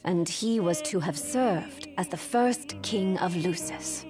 And he was to have served as the first king of Lucis.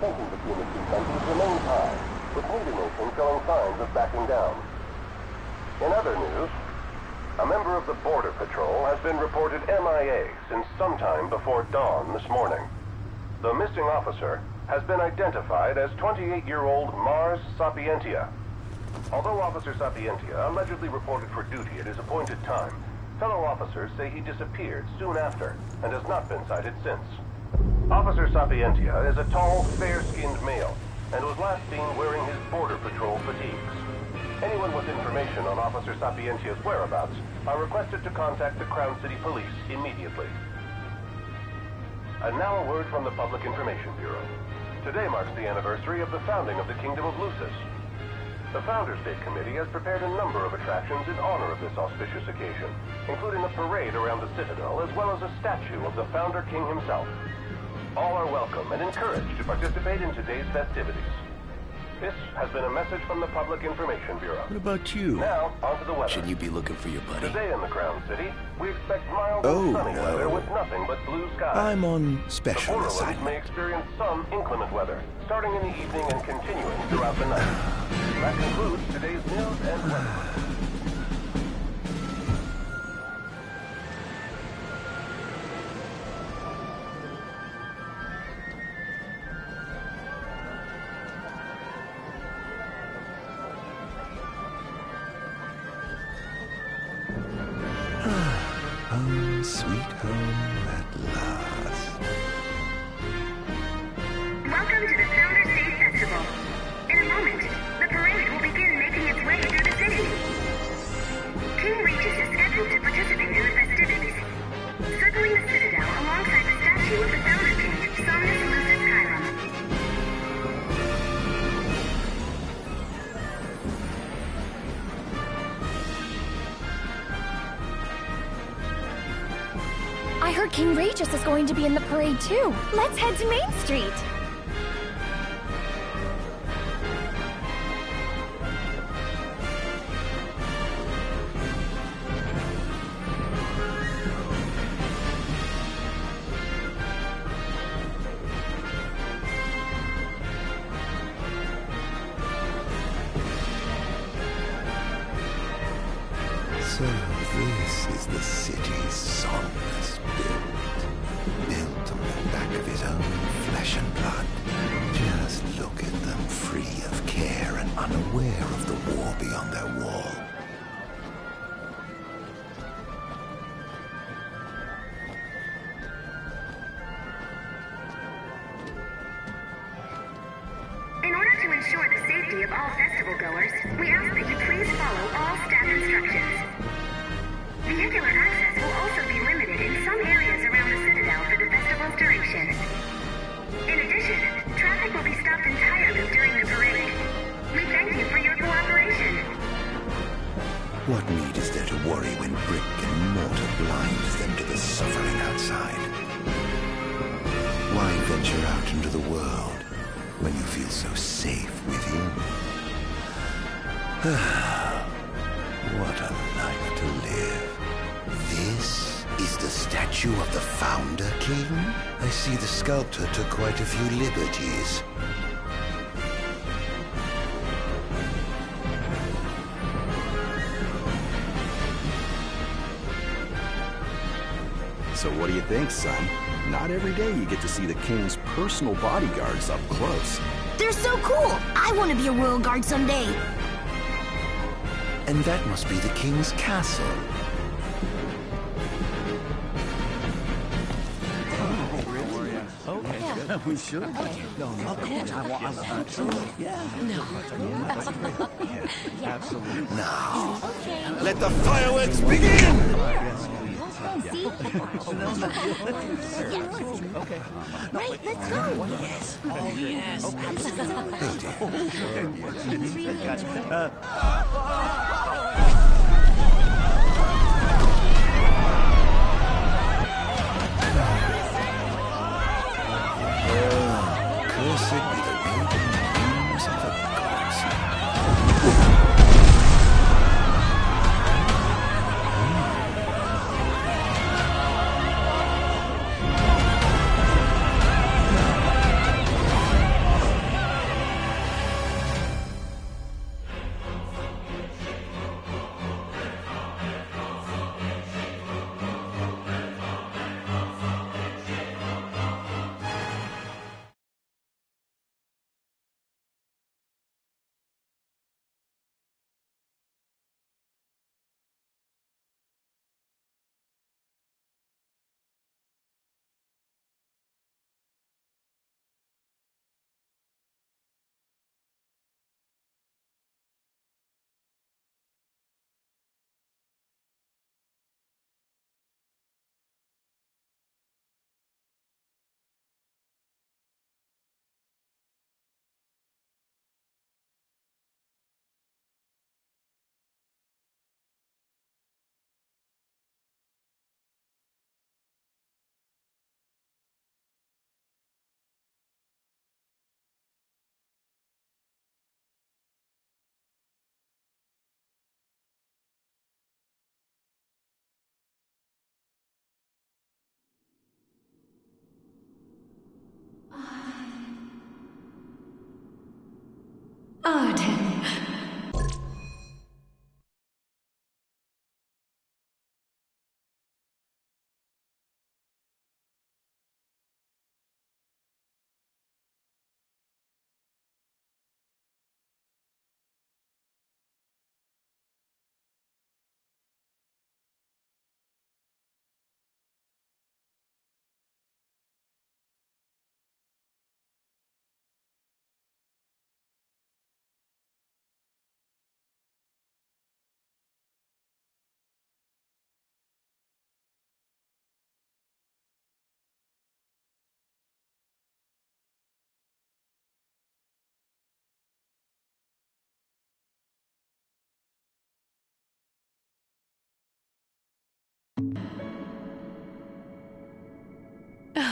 Tension between the two countries remains high, with neither nation showing signs of backing down. In other news, a member of the Border Patrol has been reported MIA since sometime before dawn this morning. The missing officer has been identified as 28-year-old Mars Sapientia. Although Officer Sapientia allegedly reported for duty at his appointed time, fellow officers say he disappeared soon after and has not been sighted since. Officer Sapientia is a tall, fair-skinned male and was last seen wearing his Border Patrol fatigues. Anyone with information on Officer Sapientia's whereabouts are requested to contact the Crown City Police immediately. And now a word from the Public Information Bureau. Today marks the anniversary of the founding of the Kingdom of Lucis. The Founders Day Committee has prepared a number of attractions in honor of this auspicious occasion, including a parade around the Citadel as well as a statue of the Founder King himself. All are welcome and encouraged to participate in today's festivities. This has been a message from the Public Information Bureau. What about you? Now, on to the weather. Shouldn't you be looking for your buddy? Today in the Crown City, we expect mild and sunny weather with nothing but blue skies. I'm on special the Borderlands assignment. may experience some inclement weather, starting in the evening and continuing throughout the night. That concludes today's news and weather. Home, sweet home at last. Welcome to the Founders Day Festival. In a moment, the parade will begin making its way through the city. King Regis is scheduled to participate in the festivities, circling the Citadel alongside the statue of the Founder King, Somnus Lucis Chiron. I heard King Regis is going to be in the parade too. Let's head to Main Street. So this is the city's Somnus built on the back of his own flesh and blood. Just look at them, free of care and unaware of the war beyond their wall. In order to ensure the safety of all festival goers, we ask that you please follow all staff instructions. Vehicular access will also be limited in some areas around the Citadel for the festival's duration. In addition, traffic will be stopped entirely during the parade. We thank you for your cooperation. What need is there to worry when brick and mortar blinds them to the suffering outside? Why venture out into the world when you feel so safe within? What a life to live. This is the statue of the Founder King? I see the sculptor took quite a few liberties. So what do you think, son? Not every day you get to see the king's personal bodyguards up close. They're so cool! I want to be a royal guard someday. And that must be the king's castle. We should. No, of course. Absolutely. Yeah. No. Absolutely. Now, let the fireworks begin! Okay. Right, let's go. Yes. Oh, yes. Cursed be the root and wings of the gods. Ardyn.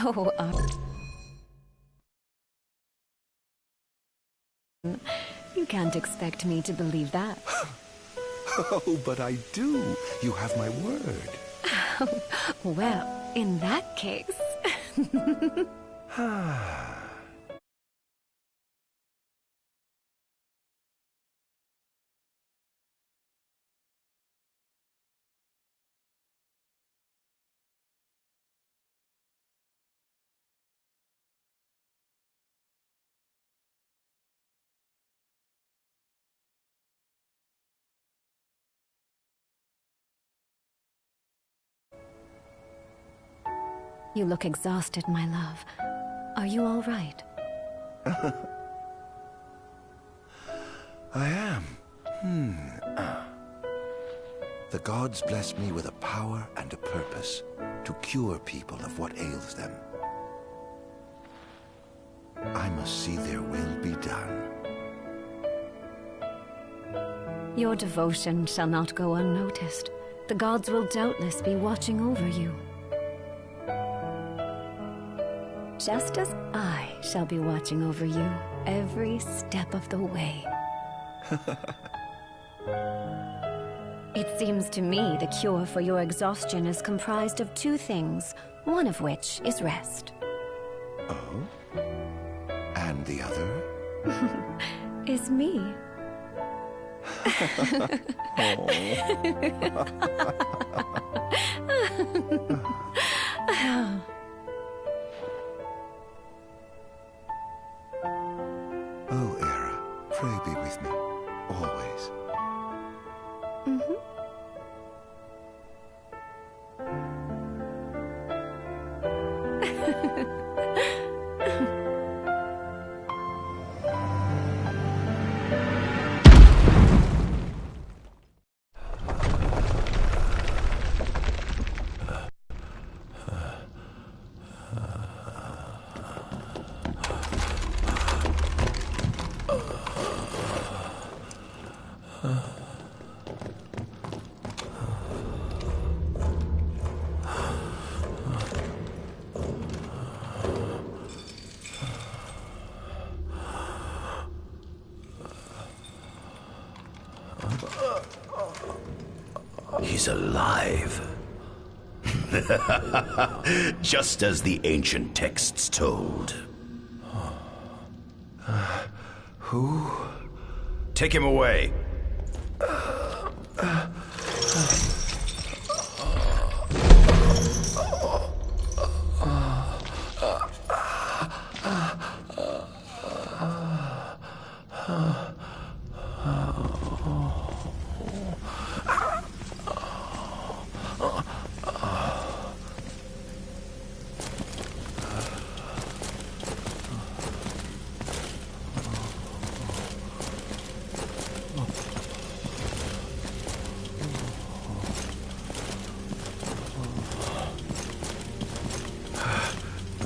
Oh, you can't expect me to believe that. Oh, but I do. You have my word. Well, in that case... You look exhausted, my love. Are you all right? I am. The gods bless me with a power and a purpose to cure people of what ails them. I must see their will be done. Your devotion shall not go unnoticed. The gods will doubtless be watching over you. Just as I shall be watching over you every step of the way. It seems to me the cure for your exhaustion is comprised of two things, one of which is rest. Oh? And the other? Is me. Oh, Era, pray be with me, always. Mm-hmm. He's alive. Just as the ancient texts told. Who? Take him away.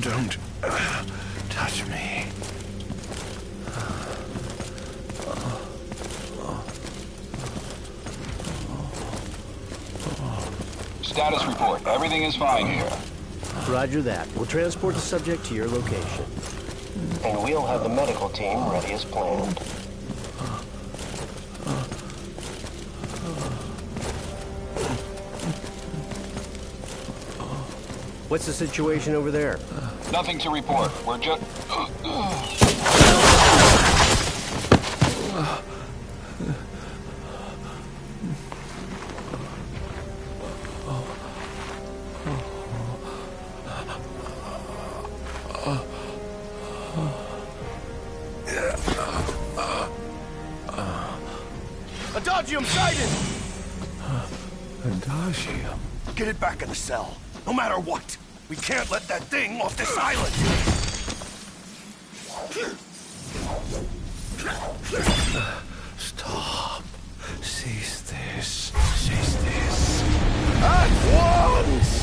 Don't touch me. Status report. Everything is fine here. Roger that. We'll transport the subject to your location. And we'll have the medical team ready as planned. What's the situation over there? Nothing to report. We're just... Adagium sighted! Adagium? Get it back in the cell, no matter what. We can't let that thing off this island! Stop. Cease this. Cease this. At once!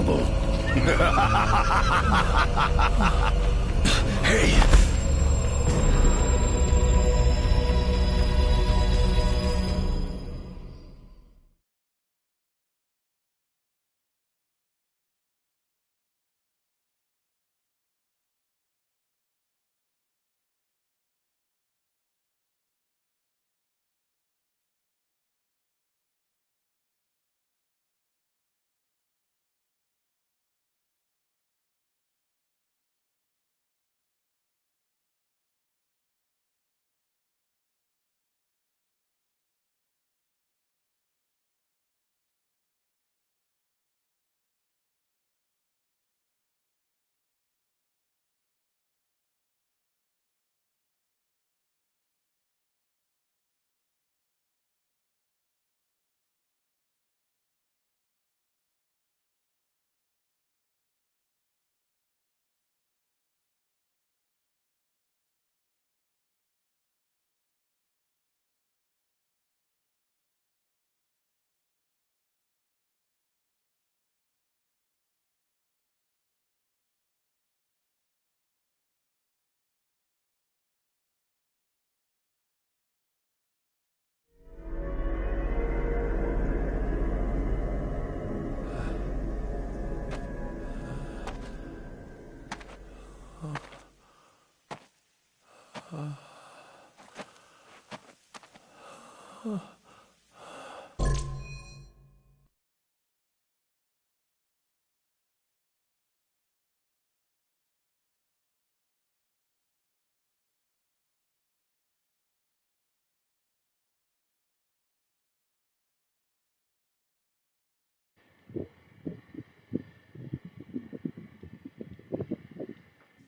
unstoppable. Hey!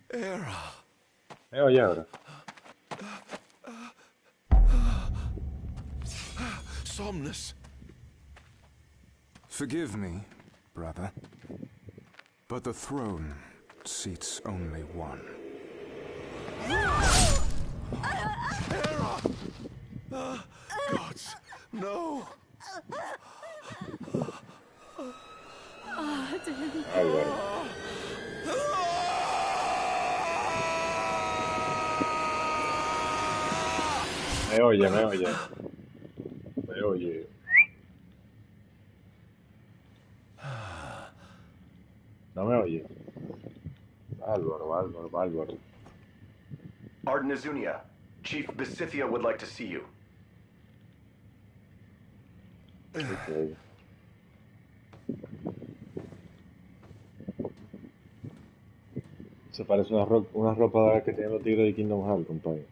Era. ¿Me oye ahora? Somnus. Forgive me, brother, but the throne seats only one. Era! Gods, no! Álvaro. Me oye, me oye. Me oye. No me oye. Álvaro, Álvaro, Álvaro. Ardyn Azunia, Chief Besithia would like to see you. Okay. Se parece una ropa que tienen los tigres de Kingdom Hearts, compadre.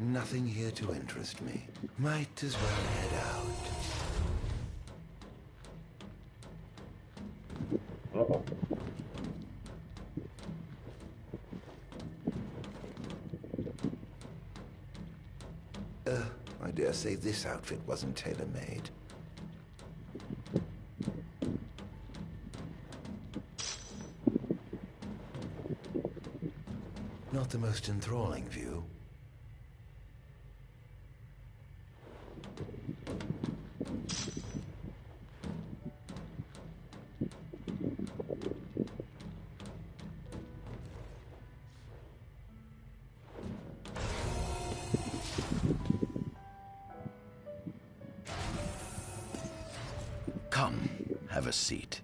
Nothing here to interest me. Might as well head out. Uh-oh. I dare say this outfit wasn't tailor-made. Not the most enthralling view. Come, have a seat.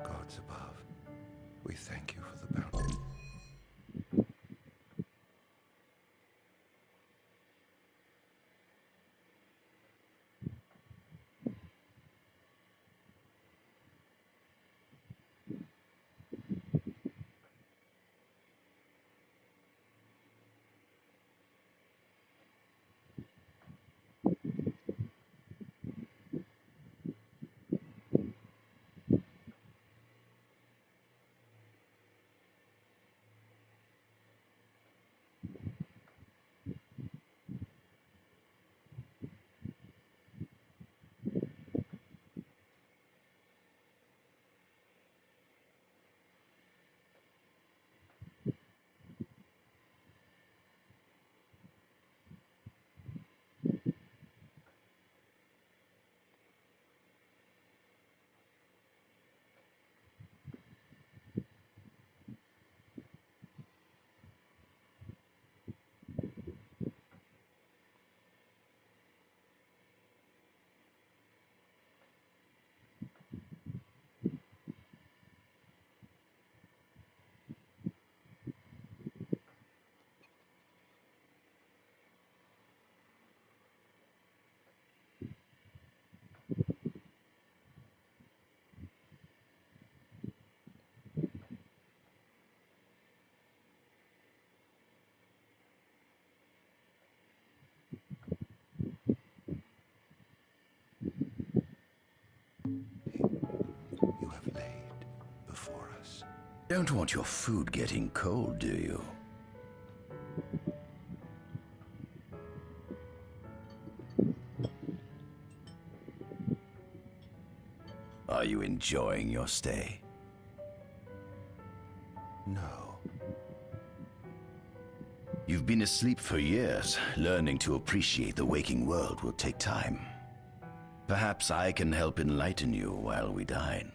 Gods above, we thank you for the bounty. delicious. Don't want your food getting cold, do you? Are you enjoying your stay? No. You've been asleep for years. Learning to appreciate the waking world will take time. Perhaps I can help enlighten you while we dine.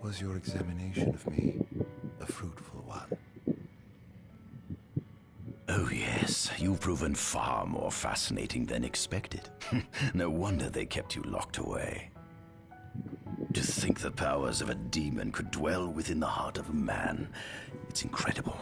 Was your examination of me a fruitful one? Oh yes, you've proven far more fascinating than expected. No wonder they kept you locked away. To think the powers of a demon could dwell within the heart of a man, it's incredible.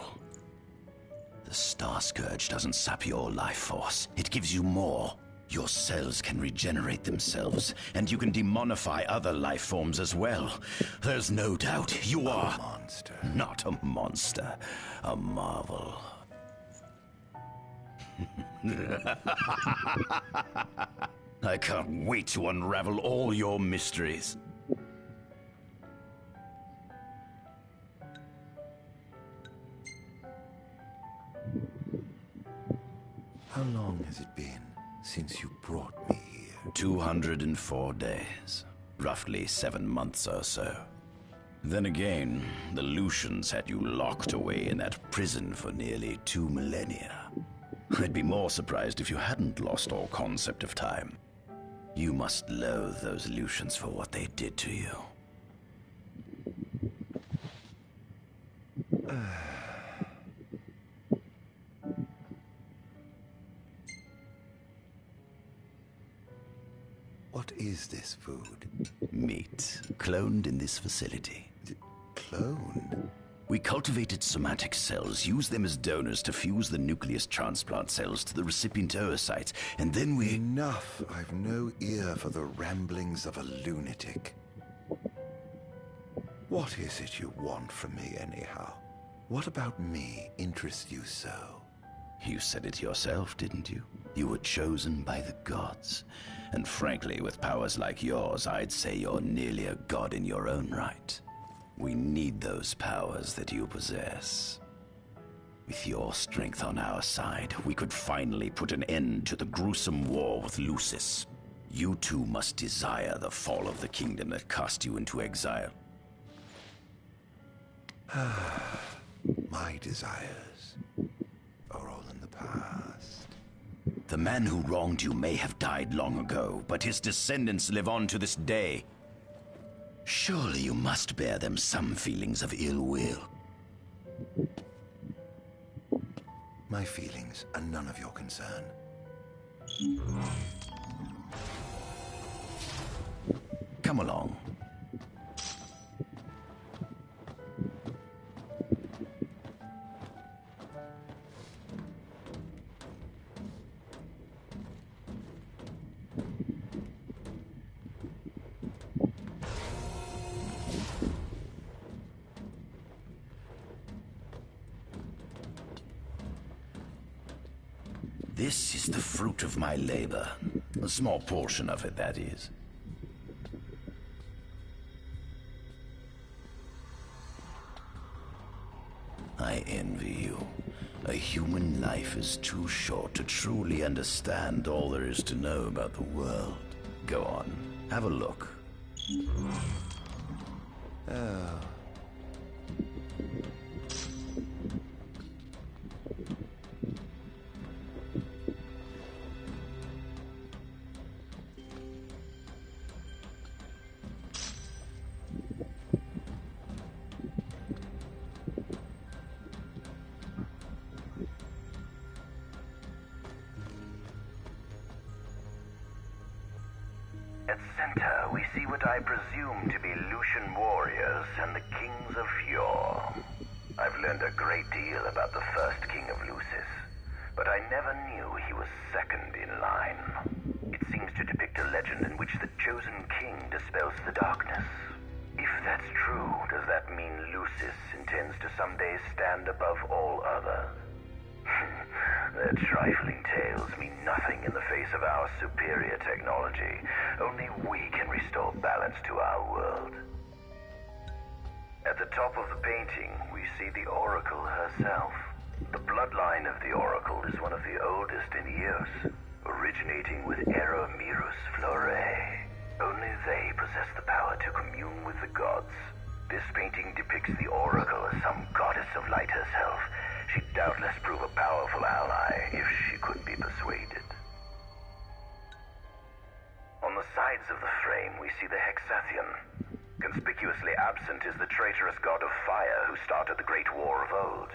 The Star Scourge doesn't sap your life force, it gives you more. Your cells can regenerate themselves, and you can demonify other life forms as well. There's no doubt you are... a monster. Not a monster, a marvel. I can't wait to unravel all your mysteries. How long has it been since you brought me here? 204 days. Roughly 7 months or so. Then again, the Lucians had you locked away in that prison for nearly 2 millennia. I'd be more surprised if you hadn't lost all concept of time. You must loathe those Lucians for what they did to you. What is this food? Meat, cloned in this facility. Cloned? We cultivated somatic cells, used them as donors to fuse the nucleus transplant cells to the recipient oocytes, and then we... Enough! I've no ear for the ramblings of a lunatic. What is it you want from me, anyhow? What about me interests you so? You said it yourself, didn't you? You were chosen by the gods. And frankly, with powers like yours, I'd say you're nearly a god in your own right. We need those powers that you possess. With your strength on our side, we could finally put an end to the gruesome war with Lucis. You two must desire the fall of the kingdom that cast you into exile. My desires are all in the past. The man who wronged you may have died long ago, but his descendants live on to this day. Surely you must bear them some feelings of ill will. My feelings are none of your concern. Come along. This is the fruit of my labor. A small portion of it, that is. I envy you. A human life is too short to truly understand all there is to know about the world. Go on, have a look. Oh. At center, we see what I presume to be Lucian warriors and the kings of yore. I've learned a great deal about the first king of Lucis, but I never knew he was second in line. It seems to depict a legend in which the chosen king dispels the darkness. If that's true, does that mean Lucis intends to someday stand above all others? Their trifling tales mean nothing in the face of our superior technology. Only we can restore balance to our world. At the top of the painting, we see the Oracle herself. The bloodline of the Oracle is one of the oldest in Eos, originating with Eromirus Flore. Only they possess the power to commune with the gods. This painting depicts the Oracle as some goddess of light herself. She'd doubtless prove a powerful ally if she could be persuaded. On the sides of the frame, we see the Hexathian. Conspicuously absent is the traitorous god of fire who started the Great War of old.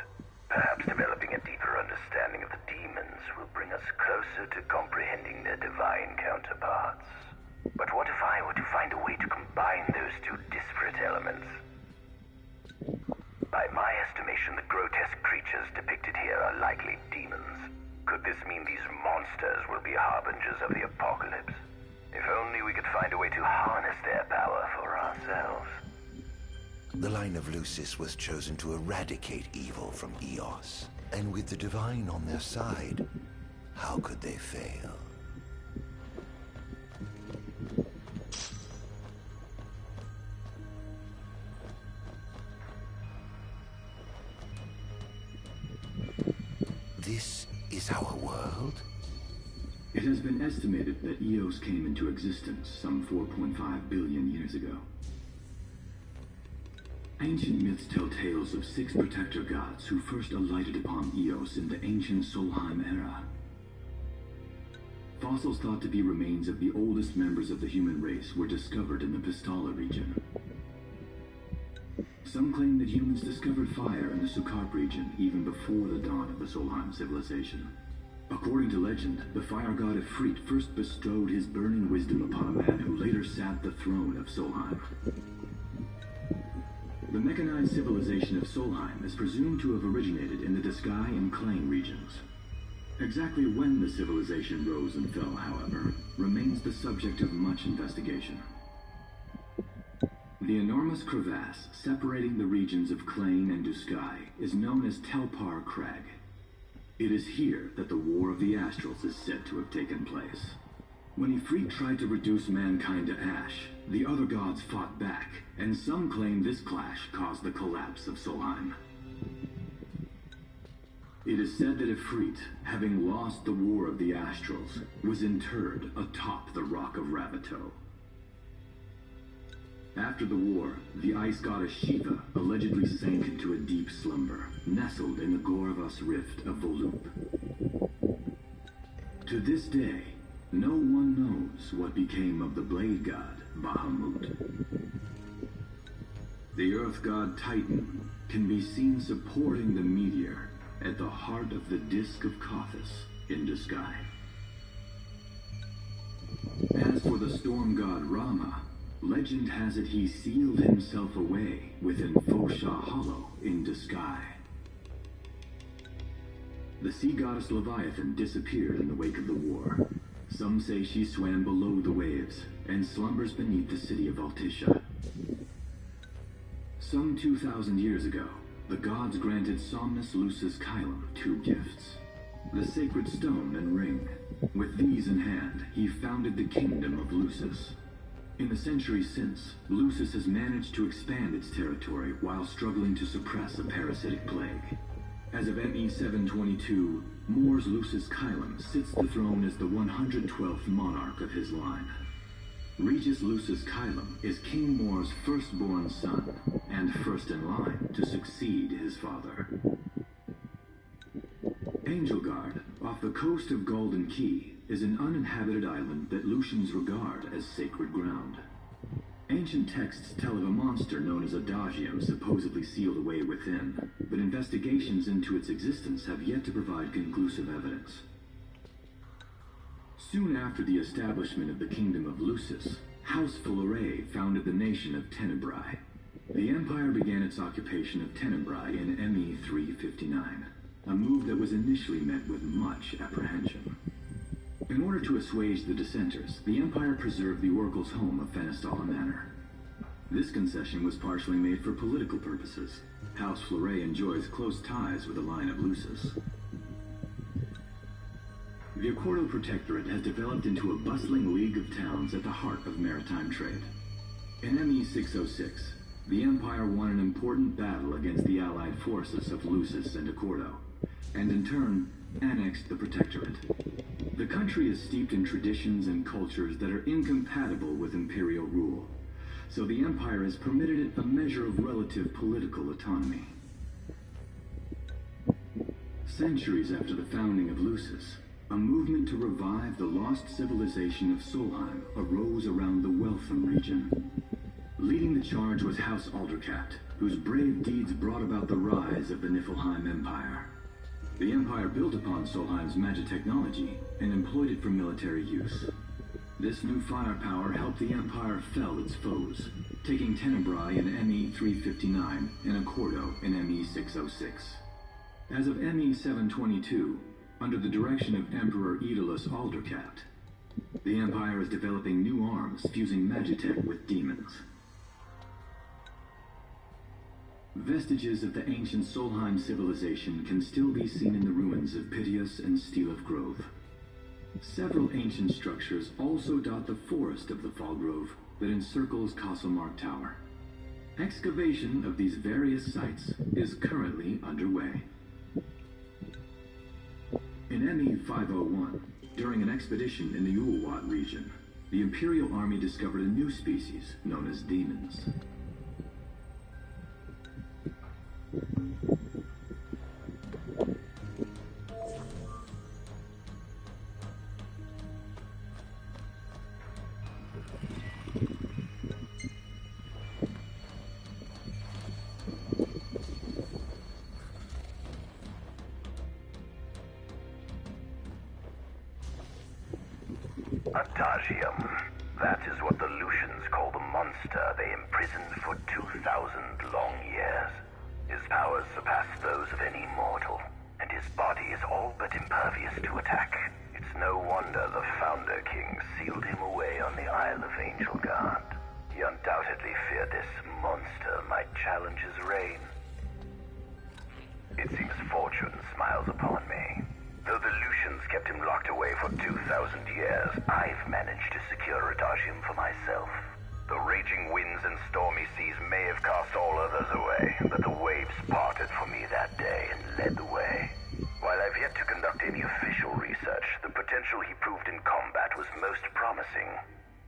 Perhaps developing a deeper understanding of the demons will bring us closer to comprehending their divine counterparts. But what if I were to find a way to combine those two disparate elements? By my estimation, the grotesque creatures depicted here are likely demons. Could this mean these monsters will be harbingers of the apocalypse? If only we could find a way to harness their power for ourselves. The line of Lucis was chosen to eradicate evil from Eos. And with the divine on their side, how could they fail? This is our world? It has been estimated that Eos came into existence some 4.5 billion years ago. Ancient myths tell tales of 6 protector gods who first alighted upon Eos in the ancient Solheim era. Fossils thought to be remains of the oldest members of the human race were discovered in the Pistola region. Some claim that humans discovered fire in the Sukarp region even before the dawn of the Solheim civilization. According to legend, the fire god Ifrit first bestowed his burning wisdom upon a man who later sat the throne of Solheim. The mechanized civilization of Solheim is presumed to have originated in the Diskai and Klang regions. Exactly when the civilization rose and fell, however, remains the subject of much investigation. The enormous crevasse separating the regions of Klain and Duskai is known as Telpar Crag. It is here that the War of the Astrals is said to have taken place. When Ifrit tried to reduce mankind to ash, the other gods fought back, and some claim this clash caused the collapse of Solheim. It is said that Ifrit, having lost the War of the Astrals, was interred atop the Rock of Ravito. After the war, the ice goddess Shiva allegedly sank into a deep slumber, nestled in the Goravas Rift of Volub. To this day, no one knows what became of the blade god, Bahamut. The earth god Titan can be seen supporting the meteor at the heart of the Disk of Kothis in Duskai. As for the storm god Rama, legend has it he sealed himself away within Fosha Hollow in Duskai. The sea goddess Leviathan disappeared in the wake of the war. Some say she swam below the waves and slumbers beneath the city of Altisha. Some 2,000 years ago, the gods granted Somnus Lucis Kylum 2 gifts: the sacred stone and ring. With these in hand, he founded the kingdom of Lucis. In the centuries since, Lucis has managed to expand its territory while struggling to suppress a parasitic plague. As of ME 722, Mor's Lucis Kylum sits the throne as the 112th monarch of his line. Regis Lucis Kylum is King Mor's firstborn son, and first in line to succeed his father. Angelgard, off the coast of Golden Key, is an uninhabited island that Lucians regard as sacred ground. Ancient texts tell of a monster known as Adagium supposedly sealed away within, but investigations into its existence have yet to provide conclusive evidence. Soon after the establishment of the Kingdom of Lucis, House Filore founded the nation of Tenebrae. The empire began its occupation of Tenebrae in ME 359, a move that was initially met with much apprehension. In order to assuage the dissenters, the Empire preserved the Oracle's home of Fenestala Manor. This concession was partially made for political purposes. House Fleury enjoys close ties with the line of Lucis. The Accordo Protectorate has developed into a bustling league of towns at the heart of maritime trade. In ME-606, the Empire won an important battle against the allied forces of Lucis and Accordo, and in turn, annexed the Protectorate. The country is steeped in traditions and cultures that are incompatible with imperial rule, so the Empire has permitted it a measure of relative political autonomy. Centuries after the founding of Lucis, a movement to revive the lost civilization of Solheim arose around the Weltham region. Leading the charge was House Aldercat, whose brave deeds brought about the rise of the Niflheim Empire. The Empire built upon Solheim's magic technology and employed it for military use. This new firepower helped the Empire fell its foes, taking Tenebrae in ME-359 and Accordo in ME-606. As of ME-722, under the direction of Emperor Aedalus Aldercat, the Empire is developing new arms fusing magitech with demons. Vestiges of the ancient Solheim civilization can still be seen in the ruins of Piteous and Steeleth Grove. Several ancient structures also dot the forest of the Fall Grove that encircles Castlemark Tower. Excavation of these various sites is currently underway. In ME-501, during an expedition in the Ulwat region, the Imperial Army discovered a new species known as demons. Adagium. That is what the Lucians call the monster they imprisoned for 2,000 long years. His powers surpass those of any mortal, and his body is all but impervious to attack. It's no wonder the Founder King sealed him away on the Isle of Angel Guard. He undoubtedly feared this monster might challenge his reign. It seems fortune smiles upon me. Though the Lucians kept him locked away for 2,000 years, I've managed to secure Adagium for myself. The raging winds and stormy seas may have cast all others away, but the waves parted for me that day and led the way. While I've yet to conduct any official research, the potential he proved in combat was most promising.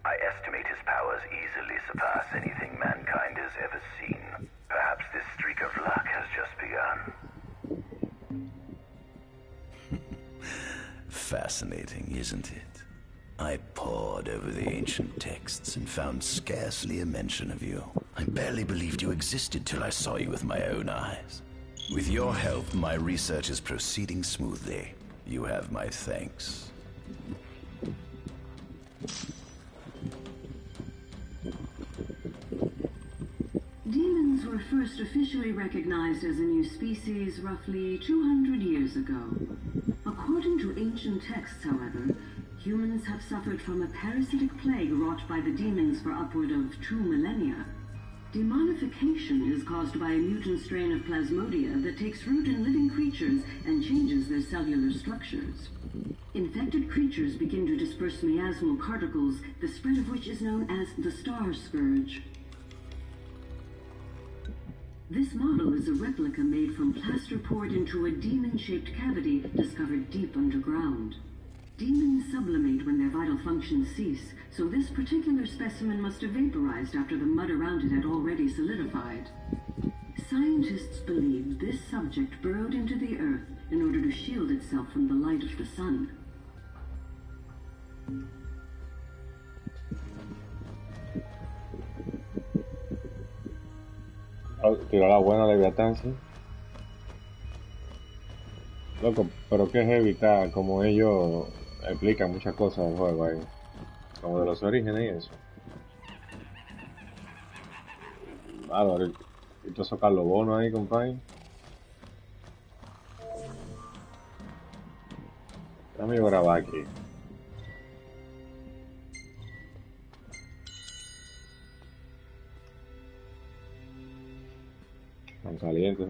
I estimate his powers easily surpass anything mankind has ever seen. Perhaps this streak of luck has just begun. Fascinating, isn't it? I pored over the ancient texts and found scarcely a mention of you. I barely believed you existed till I saw you with my own eyes. With your help, my research is proceeding smoothly. You have my thanks. Demons were first officially recognized as a new species roughly 200 years ago. According to ancient texts, however, humans have suffered from a parasitic plague wrought by the demons for upward of 2 millennia. Demonification is caused by a mutant strain of plasmodia that takes root in living creatures and changes their cellular structures. Infected creatures begin to disperse miasmal particles, the spread of which is known as the Star Scourge. This model is a replica made from plaster poured into a demon-shaped cavity discovered deep underground. Demons sublimate when their vital functions cease, so this particular specimen must have vaporized after the mud around it had already solidified. Scientists believe this subject burrowed into the earth in order to shield itself from the light of the sun. Tiró la buena Leviatán, sí. Loco, pero que es evitar, como ellos explican muchas cosas del juego ahí. Como de los orígenes y eso. Claro, y todos esos Carlos Bonos ahí, compadre. Déjame grabar aquí. Están calientes.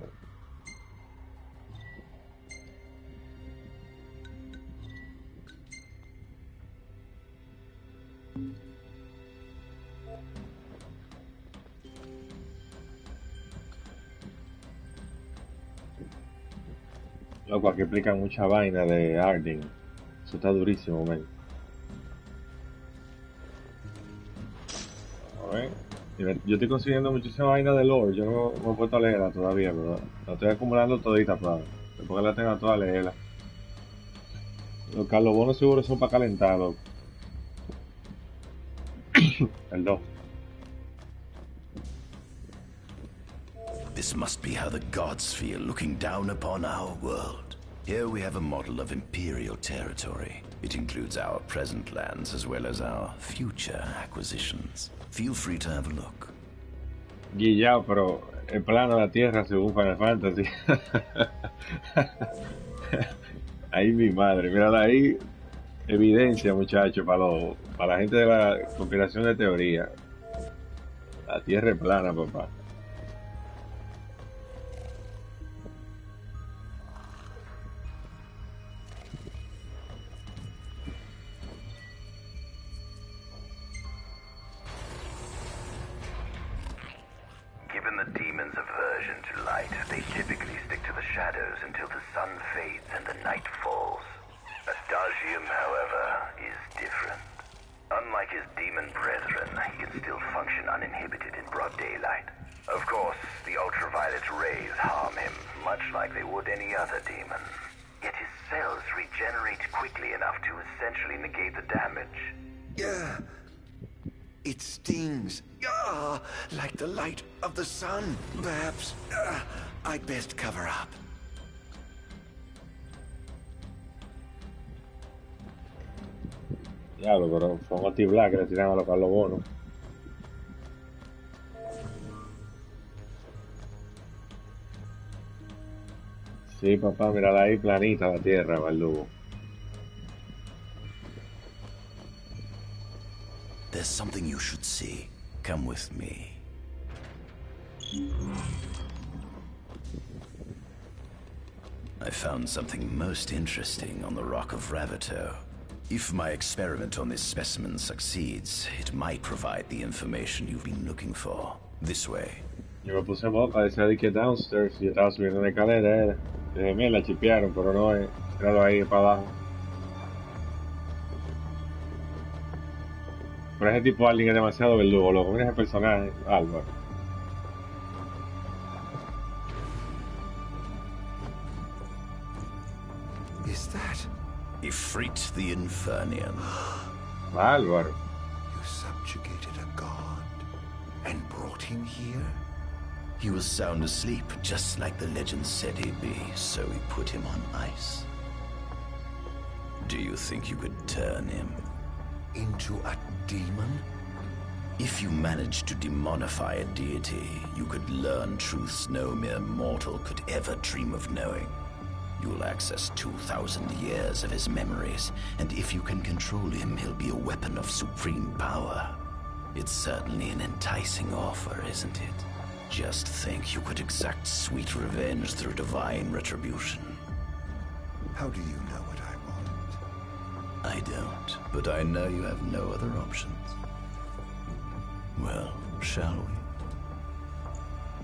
Loco, aquí explican mucha vaina de Ardyn. Eso está durísimo, man. A ver. Yo estoy consiguiendo muchísima vaina de lore. Yo no he puesto a leerla todavía, pero la estoy acumulando todita, para después que la tenga toda, leerla. Los carlobonos seguro son para calentar, loco. Perdón. This must be how the gods feel looking down upon our world. Here we have a model of imperial territory. It includes our present lands as well as our future acquisitions. Feel free to have a look. Guillao, pero el plano de la Tierra según Final Fantasy. Ahí mi madre, mírala ahí. Evidencia, muchachos, para la gente de la conspiración de teoría. La Tierra es plana, papá. Given the demon's aversion to light, they typically stick to the shadows until the sun fades and the night falls. Ardyn, however, is different. Unlike his demon brethren, he can still function uninhibited in broad daylight. Of course, the ultraviolet rays harm him, much like they would any other demon. Yet his cells regenerate quickly enough to essentially negate the damage. Yeah. It stings. Like the light of the sun. Perhaps I'd best cover up. Diablo, pero son Black que le tiran a los carlobonos. Sí, papá, mírala ahí planita la tierra, Baldugo. There's something you should see. Come with me. I found something most interesting on the Rock of Ravito. If my experiment on this specimen succeeds, it might provide the information you've been looking for. This way. Yo me puse boca, decía de que downstairs, y yo estaba subiendo una escalera, era. Dije, mira, la chipearon, pero no es. Míralo ahí para abajo. Pero ese tipo Ardyn es demasiado verdugo, loco. Mira ese personaje, Álvaro. Is that Ifrit the Infernian? Álvaro. You subjugated a god and brought him here? He was sound asleep, just like the legend said he'd be, so we put him on ice. Do you think you could turn him into a demon? If you managed to demonify a deity, you could learn truths no mere mortal could ever dream of knowing. You'll access 2,000 years of his memories, and if you can control him, he'll be a weapon of supreme power. It's certainly an enticing offer, isn't it? Just think you could exact sweet revenge through divine retribution. How do you know what I want? I don't, but I know you have no other options. Well, shall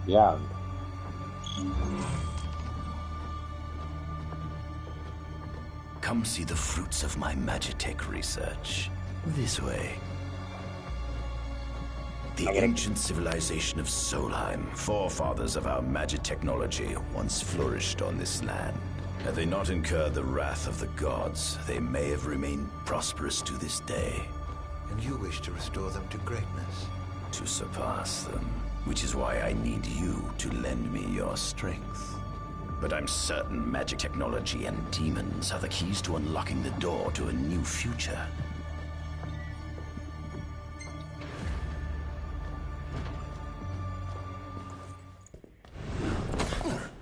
we? Yeah. Come see the fruits of my Magitech research. This way. The ancient civilization of Solheim, forefathers of our magic technology, once flourished on this land. Had they not incurred the wrath of the gods, they may have remained prosperous to this day. And you wish to restore them to greatness? To surpass them, which is why I need you to lend me your strength. But I'm certain magic technology and demons are the keys to unlocking the door to a new future.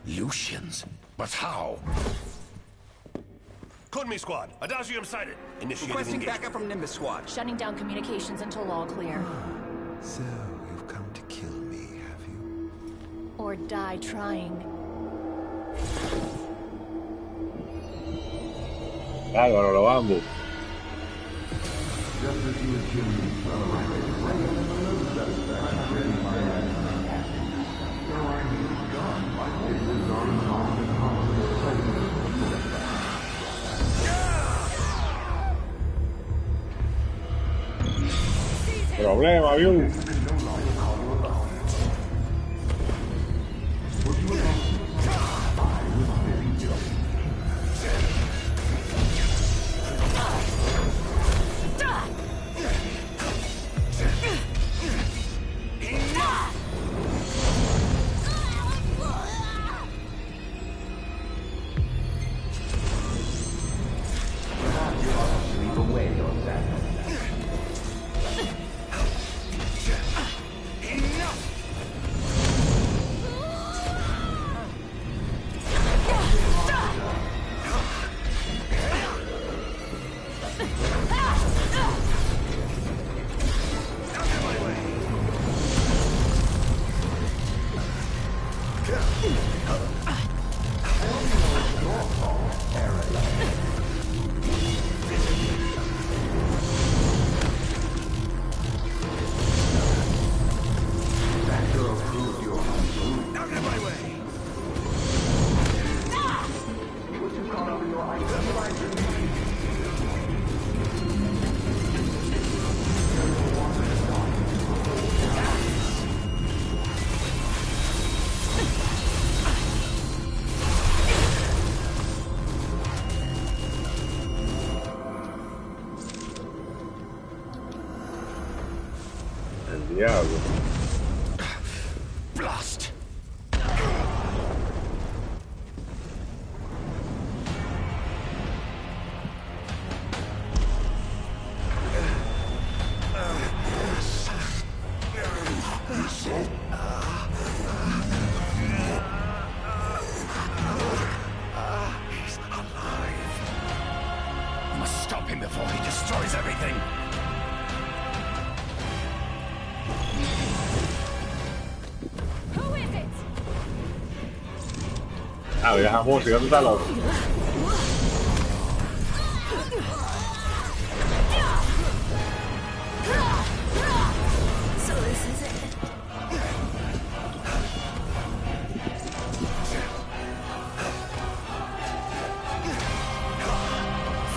Lucians? But how? Kunmi Squad, Adagium sighted. Initiating Requesting engagement. backup from Nimbus Squad. Shutting down communications until all clear. So, you've come to kill me, have you? or die trying. Bárbaro, lo vamos. Problema, viu? Diablo. Blast. He's alive. Must stop him before he destroys everything. Ah, deja la música, tú estás loco. So this is it.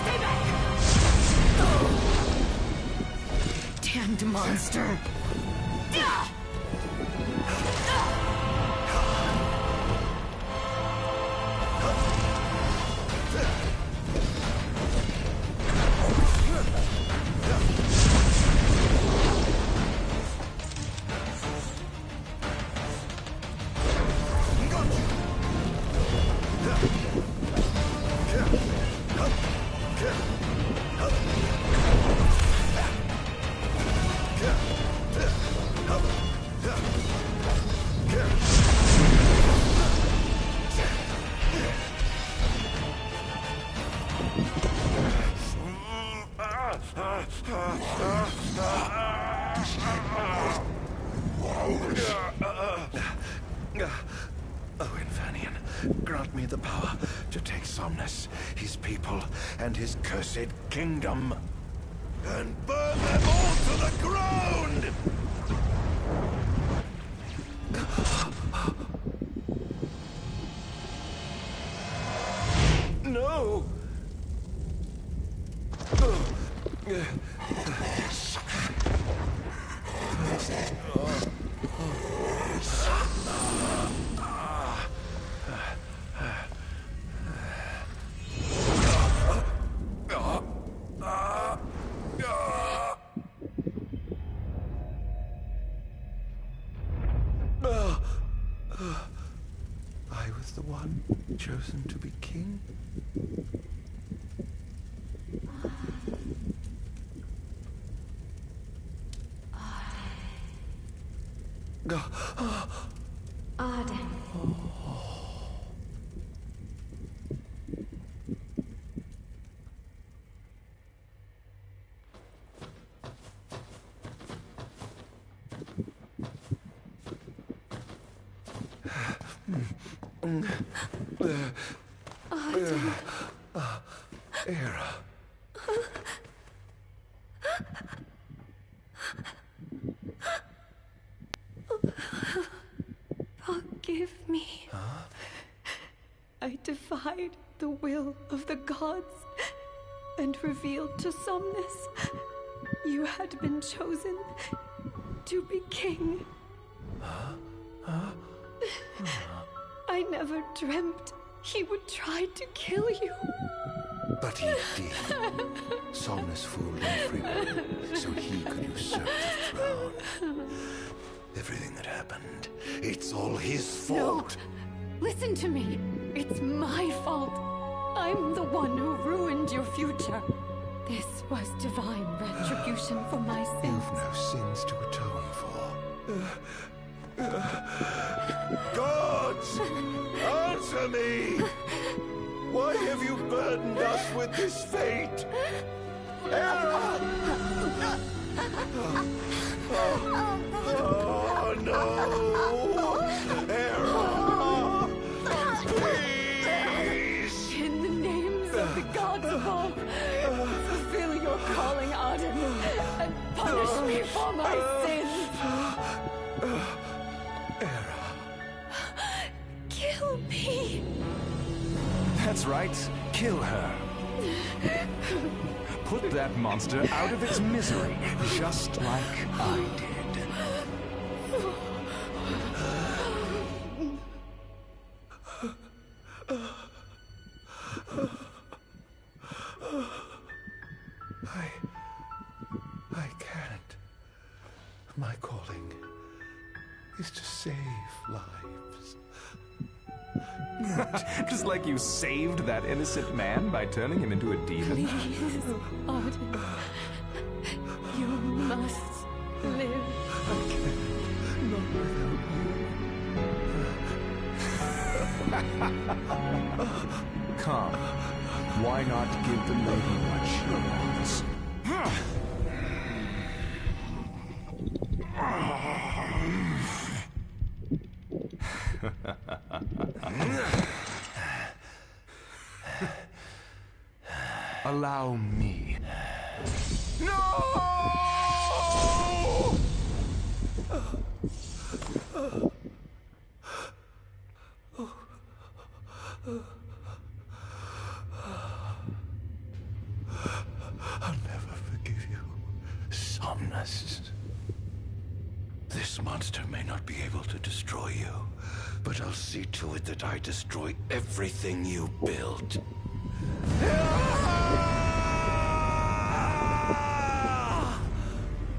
Stay back! Damned monster! Oh, Infernian, grant me the power to take Somnus, his people, and his cursed kingdom, and burn them all to the ground! No! I was the one chosen to be king. Ardyn. Era. Forgive me. Huh? I defied the will of the gods and revealed to Somnus you had been chosen to be king. I never dreamt he would try to kill you. But he did. Somnus fooled everyone so he could usurp the throne. Everything that happened, it's all his fault. No. Listen to me. It's my fault. I'm the one who ruined your future. This was divine retribution for my sins. You've no sins to atone for. Gods! Answer me! Why have you burdened us with this fate? Era! Oh no! Era! Please! In the names of the gods above, fulfill your calling, Ardyn, and punish me for my sins. Era. Kill me. That's right. Kill her. Put that monster out of its misery, just like I did. I can't. My calling is to save lives. Just like you saved that innocent man by turning him into a demon. Please, Ardyn. You must live. I can't. Not without you. Come. Why not give the lady what she wants? Allow me. No! I'll never forgive you, Somnus. This monster may not be able to destroy you, but I'll see to it that I destroy everything you built.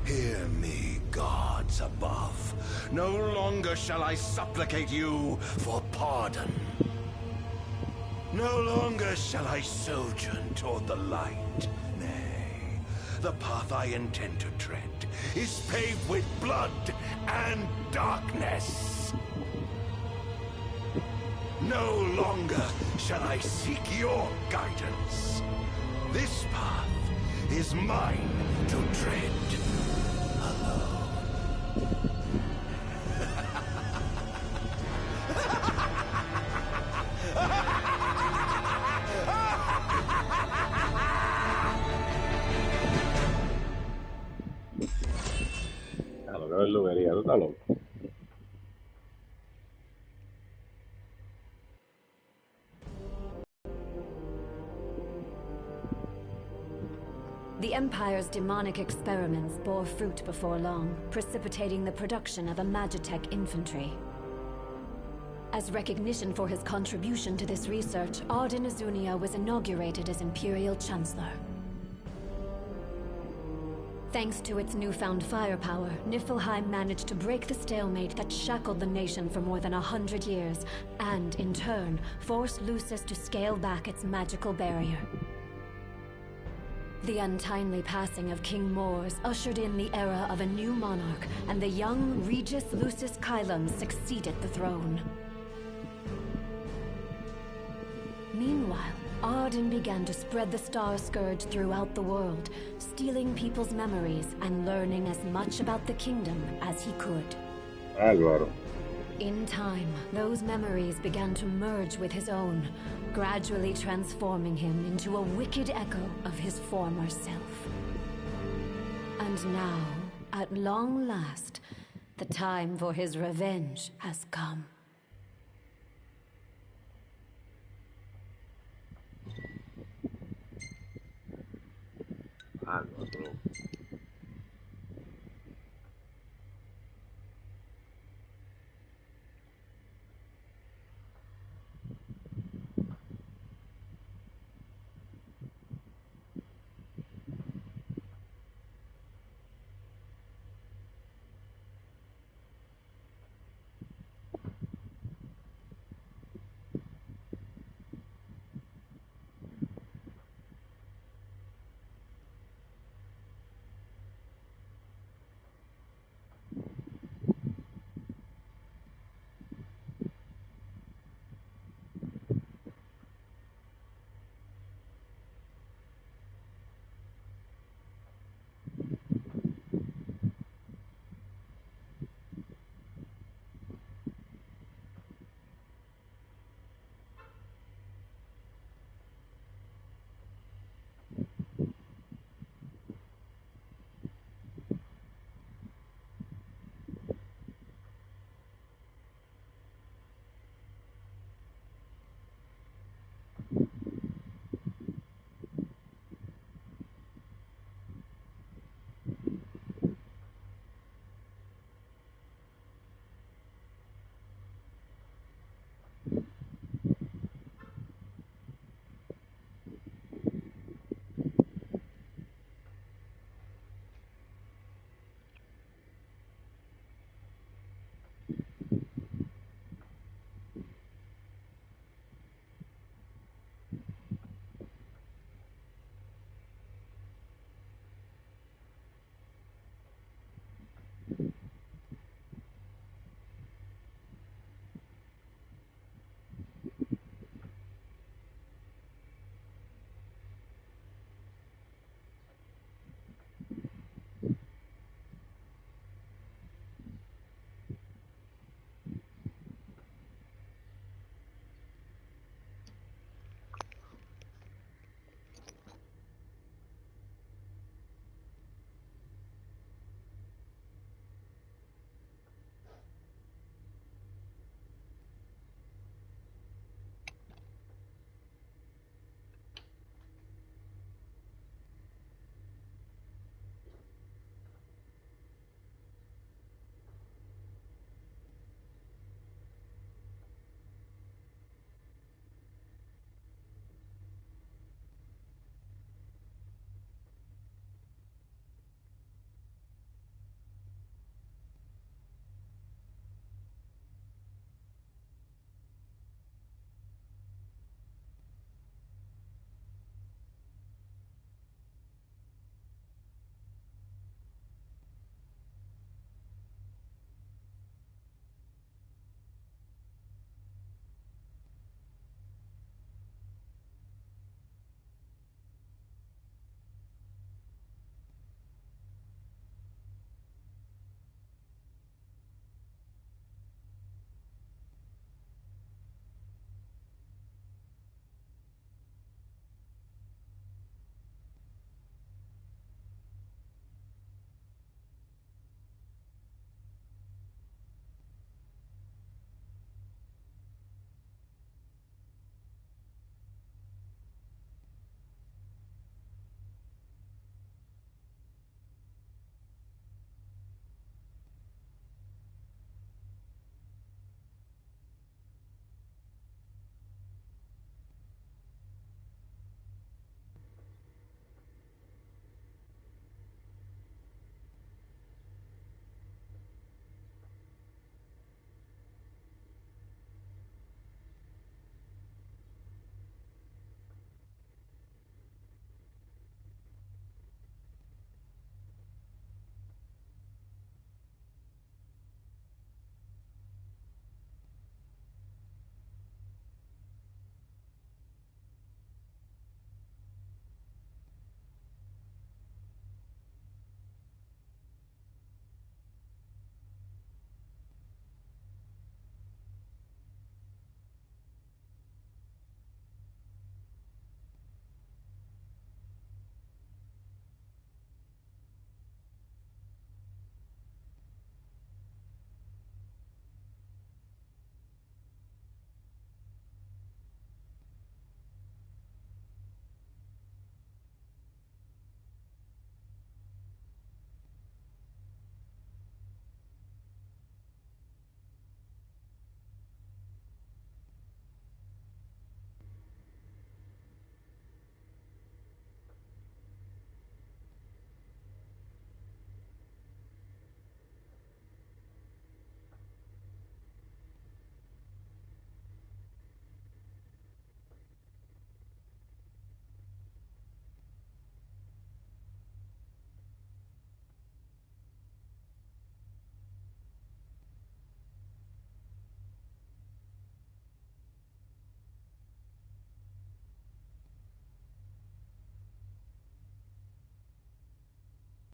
Hear me, gods above. No longer shall I supplicate you for pardon. No longer shall I sojourn toward the light. Nay, the path I intend to tread is paved with blood and darkness. No longer shall I seek your guidance. This path is mine to tread alone. Lo que lo vería, tú estás loco. The Empire's demonic experiments bore fruit before long, precipitating the production of a Magitech infantry. As recognition for his contribution to this research, Ardyn Izunia was inaugurated as Imperial Chancellor. Thanks to its newfound firepower, Niflheim managed to break the stalemate that shackled the nation for more than 100 years, and, in turn, forced Lucis to scale back its magical barrier. The untimely passing of King Mors ushered in the era of a new monarch, and the young Regis Lucis Kylum succeeded the throne. Meanwhile, Ardyn began to spread the Star Scourge throughout the world, stealing people's memories and learning as much about the kingdom as he could. Álvaro. In time, those memories began to merge with his own, gradually transforming him into a wicked echo of his former self. And now, at long last, the time for his revenge has come. Ah, no, bro.